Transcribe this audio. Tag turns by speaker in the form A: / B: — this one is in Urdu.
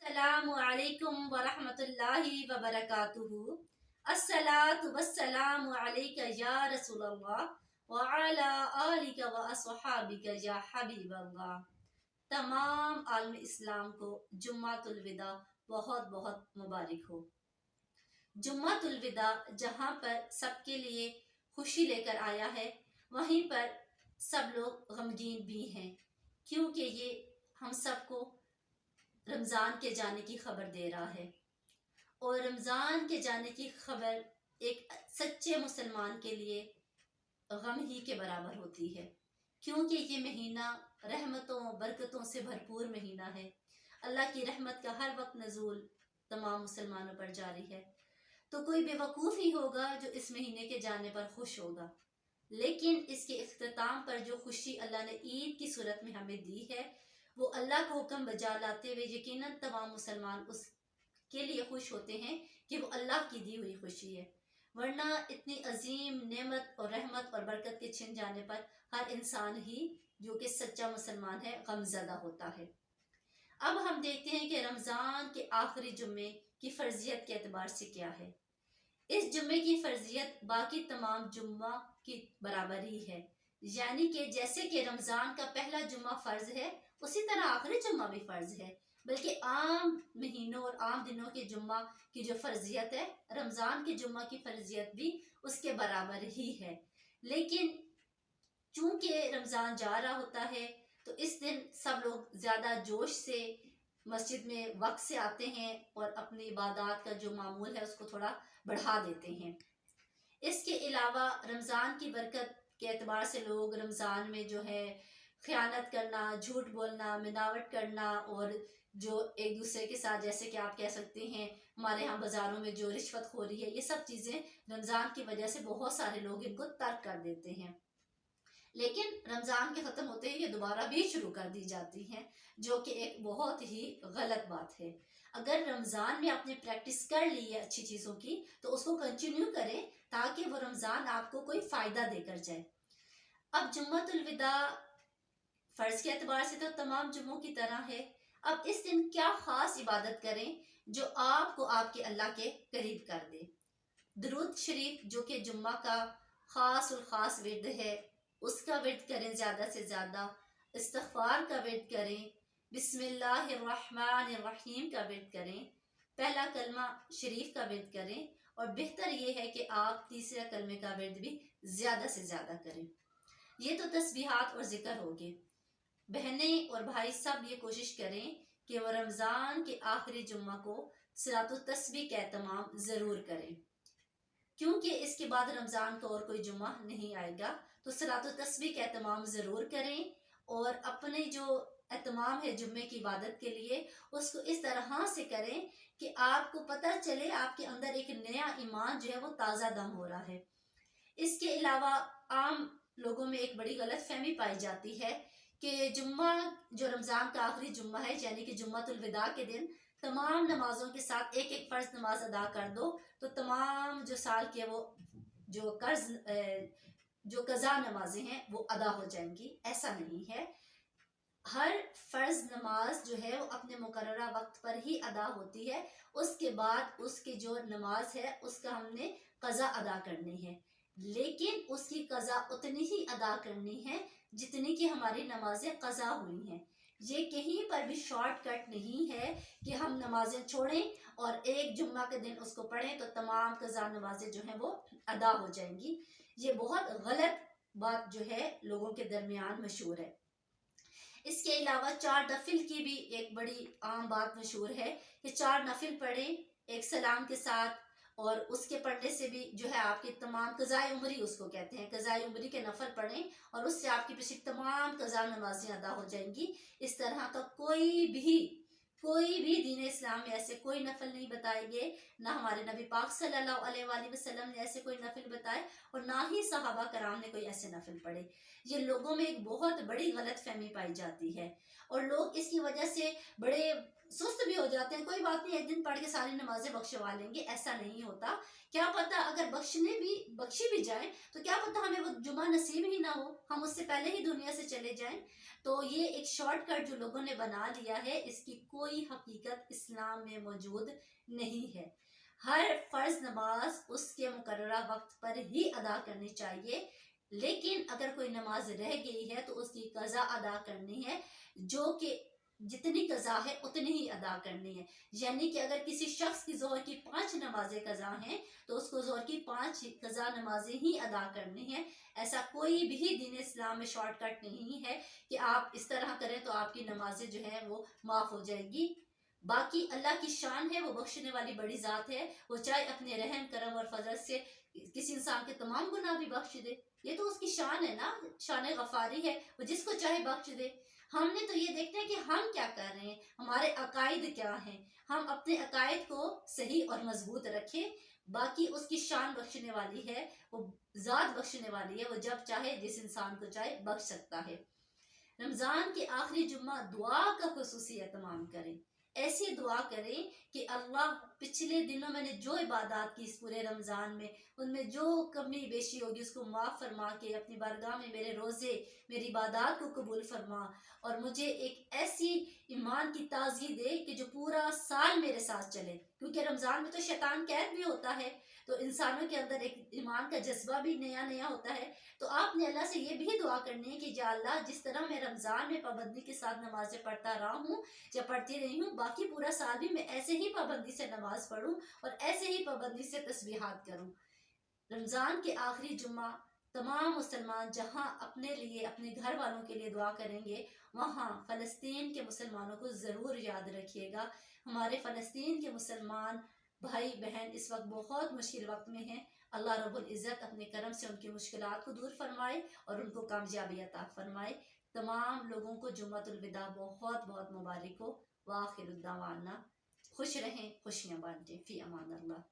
A: السلام علیکم ورحمۃ اللہ وبرکاتہ۔ الصلاۃ والسلام علیک یا رسول اللہ وعلی آلک واصحابک یا حبیب اللہ۔ تمام عالم اسلام کو جمعۃ الوداع بہت بہت مبارک ہو۔ جمعۃ الوداع جہاں پر سب کے لیے خوشی لے کر آیا ہے، وہیں پر سب لوگ غمگین بھی ہیں، کیونکہ یہ ہم سب کو رمضان کے جانے کی خبر دے رہا ہے، اور رمضان کے جانے کی خبر ایک سچے مسلمان کے لیے غم ہی کے برابر ہوتی ہے، کیونکہ یہ مہینہ رحمتوں برکتوں سے بھرپور مہینہ ہے۔ اللہ کی رحمت کا ہر وقت نزول تمام مسلمانوں پر جاری ہے، تو کوئی بے وقوف ہی ہوگا جو اس مہینے کے جانے پر خوش ہوگا، لیکن اس کے اختتام پر جو خوشی اللہ نے عید کی صورت میں ہمیں دی ہے، وہ اللہ کا حکم بجا لاتے ہوئے یقیناً تمام مسلمان اس کے لیے خوش ہوتے ہیں کہ وہ اللہ کی دی ہوئی خوشی ہے، ورنہ اتنی عظیم نعمت اور رحمت اور برکت کے چھن جانے پر ہر انسان ہی جو کہ سچا مسلمان ہے غم زدہ ہوتا ہے۔ اب ہم دیکھتے ہیں کہ رمضان کے آخری جمعے کی فرضیت کے اعتبار سے کیا ہے۔ اس جمعے کی فرضیت باقی تمام جمعہ کی برابر ہی ہے، یعنی کہ جیسے کہ رمضان کا پہلا جمعہ فرض ہے، اسی طرح آخری جمعہ بھی فرض ہے، بلکہ عام مہینوں اور عام دنوں کے جمعہ کی جو فرضیت ہے، رمضان کے جمعہ کی فرضیت بھی اس کے برابر ہی ہے۔ لیکن چونکہ رمضان جا رہا ہوتا ہے تو اس دن سب لوگ زیادہ جوش سے مسجد میں وقت سے آتے ہیں اور اپنی عبادات کا جو معمول ہے اس کو تھوڑا بڑھا دیتے ہیں۔ اس کے علاوہ رمضان کی برکت کے اعتبار سے لوگ رمضان میں جو ہے خیانت کرنا، جھوٹ بولنا، ملاوٹ کرنا، اور جو ایک دوسرے کے ساتھ جیسے کہ آپ کہہ سکتے ہیں ہمارے ہاں بازاروں میں جو رشوت خوری ہے، یہ سب چیزیں رمضان کی وجہ سے بہت سارے لوگ ان کو ترک کر دیتے ہیں، لیکن رمضان کے ختم ہوتے ہی یہ دوبارہ بھی شروع کر دی جاتی ہیں، جو کہ ایک بہت ہی غلط بات ہے۔ اگر رمضان میں آپ نے پریکٹس کر لی ہے اچھی چیزوں کی تو اس کو کنٹینیو کریں تاکہ وہ رمضان آپ کو کوئی فائدہ دے کر جائے۔ اب جمعۃ الوداع فرض کے اعتبار سے تو تمام جمعوں کی طرح ہے، اب اس دن کیا خاص عبادت کریں جو آپ کو آپ کے اللہ کے قریب کر دے۔ درود شریف جو کہ جمعہ کا خاص الخاص ورد ہے، اس کا ورد کریں زیادہ سے زیادہ، استغفار کا ورد کریں، بسم اللہ الرحمن الرحیم کا ورد کریں، پہلا کلمہ شریف کا ورد کریں، اور بہتر یہ ہے کہ آپ تیسرا کلمے کا ورد بھی زیادہ سے زیادہ کریں۔ یہ تو تسبیحات اور ذکر ہوگے۔ بہنیں اور بھائی سب یہ کوشش کریں کہ وہ رمضان کے آخری جمعہ کو صلاۃ التسبیح کا اہتمام ضرور کریں، کیونکہ اس کے بعد رمضان کا اور کوئی جمعہ نہیں آئے گا، تو صلاۃ التسبیح کا اہتمام ضرور کریں، اور اپنے جو اہتمام ہے جمعے کی عبادت کے لیے اس کو اس طرح سے کریں کہ آپ کو پتہ چلے آپ کے اندر ایک نیا ایمان جو ہے وہ تازہ دم ہو رہا ہے۔ اس کے علاوہ عام لوگوں میں ایک بڑی غلط فہمی پائی جاتی ہے کہ جمعہ جو رمضان کا آخری جمعہ ہے یعنی کہ جمعۃ الوداع کے دن تمام نمازوں کے ساتھ ایک ایک فرض نماز ادا کر دو تو تمام جو سال کے وہ جو قضا نمازیں ہیں وہ ادا ہو جائیں گی۔ ایسا نہیں ہے، ہر فرض نماز جو ہے وہ اپنے مقررہ وقت پر ہی ادا ہوتی ہے، اس کے بعد اس کی جو نماز ہے اس کا ہم نے قضا ادا کرنی ہے، لیکن اس کی قضا اتنی ہی ادا کرنی ہے جتنی کہ ہماری نمازیں قضا ہوئی ہیں۔ یہ کہیں پر بھی شارٹ کٹ نہیں ہے کہ ہم نمازیں چھوڑیں اور ایک جمعہ کے دن اس کو پڑھیں تو تمام قضا نمازیں جو ہیں وہ ادا ہو جائیں گی۔ یہ بہت غلط بات جو ہے لوگوں کے درمیان مشہور ہے۔ اس کے علاوہ 4 نفل کی بھی ایک بڑی عام بات مشہور ہے کہ 4 نفل پڑھیں ایک سلام کے ساتھ، اور اس کے پڑھنے سے بھی جو ہے آپ کی تمام قضائے عمری اس کو کہتے ہیں، قضائے عمری کے نفل پڑھیں اور اس سے آپ کی پچھلی تمام قضا نمازیں ادا ہو جائیں گی۔ اس طرح کا کوئی بھی دین اسلام میں ایسے کوئی نفل نہیں بتائے گئے، نہ ہمارے نبی پاک صلی اللہ علیہ وآلہ وسلم نے ایسے کوئی نفل بتائے، اور نہ ہی صحابہ کرام نے کوئی ایسے نفل پڑھے۔ یہ لوگوں میں ایک بہت بڑی غلط فہمی پائی جاتی ہے، اور لوگ اس کی وجہ سے بڑے سست بھی ہو جاتے ہیں، کوئی بات نہیں ایک دن پڑھ کے ساری نمازیں بخشوا لیں گے، ایسا نہیں ہوتا. کیا پتہ اگر بخشی بھی جائیں تو کیا پتہ ہمیں وہ جمعہ نصیب ہی نہ ہو، ہم اس سے پہلے ہی دنیا سے چلے جائیں. تو یہ ایک شارٹ کٹ جو لوگوں نے بنا لیا ہے، اس کی کوئی حقیقت اسلام میں موجود نہیں ہے. ہر فرض نماز اس کے مقررہ وقت پر ہی ادا کرنی چاہیے، لیکن اگر کوئی نماز رہ گئی ہے تو اس کی قضا ادا کرنی ہے، جو کہ جتنی قضا ہے اتنی ہی ادا کرنی ہے. یعنی کہ اگر کسی شخص کی ظہر کی 5 نمازیں قضا ہیں تو اس کو ظہر کی 5 قضا نمازیں ہی ادا کرنی ہے. ایسا کوئی بھی دین اسلام میں شارٹ کٹ نہیں ہے کہ آپ اس طرح کریں تو آپ کی نمازیں جو ہیں وہ معاف ہو جائے گی. باقی اللہ کی شان ہے، وہ بخشنے والی بڑی ذات ہے، وہ چاہے اپنے رحم کرم اور فضل سے کسی انسان کے تمام گناہ بھی بخش دے. یہ تو اس کی شان ہے نا، شان غفاری ہے، وہ جس کو چاہے بخش دے. ہم نے تو یہ دیکھنا ہے کہ ہم کیا کر رہے ہیں، ہمارے عقائد کیا ہیں، ہم اپنے عقائد کو صحیح اور مضبوط رکھیں. باقی اس کی شان بخشنے والی ہے، وہ ذات بخشنے والی ہے، وہ جب چاہے جس انسان کو چاہے بخش سکتا ہے. رمضان کے آخری جمعہ دعا کا خصوصی اہتمام کریں. ایسی دعا کریں کہ اللہ پچھلے دنوں میں نے جو عبادات کی اس پورے رمضان میں، ان میں جو کمی بیشی ہوگی اس کو معاف فرما کے اپنی بارگاہ میں میرے روزے، میری عبادات کو قبول فرما، اور مجھے ایک ایسی ایمان کی تازگی دے کہ جو پورا سال میرے ساتھ چلے. کیونکہ رمضان میں تو شیطان قید بھی ہوتا ہے، تو انسانوں کے اندر ایک ایمان کا جذبہ بھی نیا نیا ہوتا ہے. تو آپ نے اللہ سے یہ بھی دعا کرنی ہے کہ یا اللہ جس طرح میں رمضان میں پابندی کے ساتھ نمازیں پڑھتا رہا ہوں یا پڑھتی رہی ہوں، باقی پورا سال بھی میں ایسے ہی پابندی سے نماز پڑھوں اور ایسے ہی پابندی سے تسبیحات کروں. رمضان کے آخری جمعہ تمام مسلمان جہاں اپنے لیے، اپنے گھر والوں کے لیے دعا کریں گے، وہاں فلسطین کے مسلمانوں کو ضرور یاد رکھیے گا. ہمارے فلسطین کے مسلمان بھائی بہن اس وقت بہت مشکل وقت میں ہیں. اللہ رب العزت اپنے کرم سے ان کی مشکلات کو دور فرمائے اور ان کو کامیابی عطا فرمائے. تمام لوگوں کو جمعۃ الوداع بہت بہت مبارک ہو. وآخر الدعوانا، خوش رہیں، خوشیاں بانٹیں. فی امان اللہ.